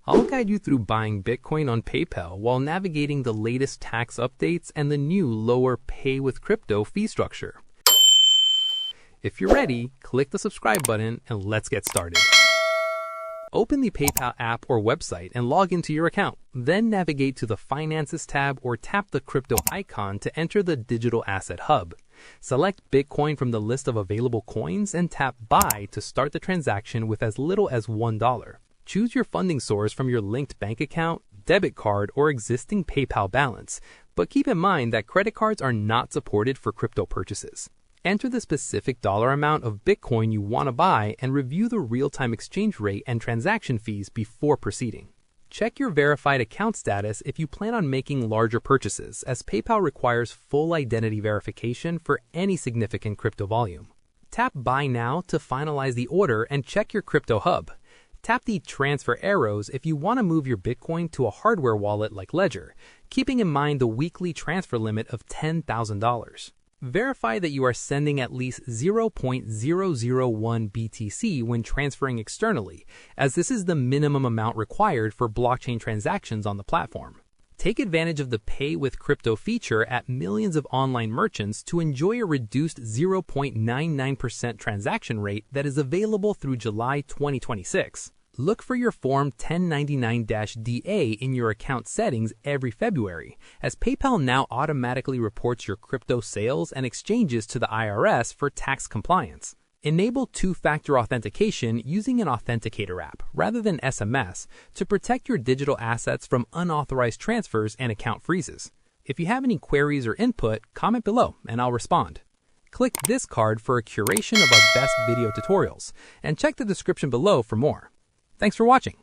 I'll guide you through buying Bitcoin on PayPal while navigating the latest tax updates and the new lower pay with crypto fee structure. If you're ready, click the subscribe button and let's get started. Open the PayPal app or website and log into your account. Then navigate to the Finances tab or tap the crypto icon to enter the Digital Asset Hub. Select Bitcoin from the list of available coins and tap Buy to start the transaction with as little as $1. Choose your funding source from your linked bank account, debit card, or existing PayPal balance, but keep in mind that credit cards are not supported for crypto purchases. Enter the specific dollar amount of Bitcoin you want to buy and review the real-time exchange rate and transaction fees before proceeding. Check your verified account status if you plan on making larger purchases, as PayPal requires full identity verification for any significant crypto volume. Tap Buy Now to finalize the order and check your crypto hub. Tap the transfer arrows if you want to move your Bitcoin to a hardware wallet like Ledger, keeping in mind the weekly transfer limit of $10,000. Verify that you are sending at least 0.001 BTC when transferring externally, as this is the minimum amount required for blockchain transactions on the platform. Take advantage of the Pay with Crypto feature at millions of online merchants to enjoy a reduced 0.99% transaction rate that is available through July 2026. Look for your Form 1099-DA in your account settings every February, as PayPal now automatically reports your crypto sales and exchanges to the IRS for tax compliance. Enable two-factor authentication using an authenticator app rather than SMS to protect your digital assets from unauthorized transfers and account freezes. If you have any queries or input, comment below and I'll respond. Click this card for a curation of our best video tutorials, and check the description below for more. Thanks for watching.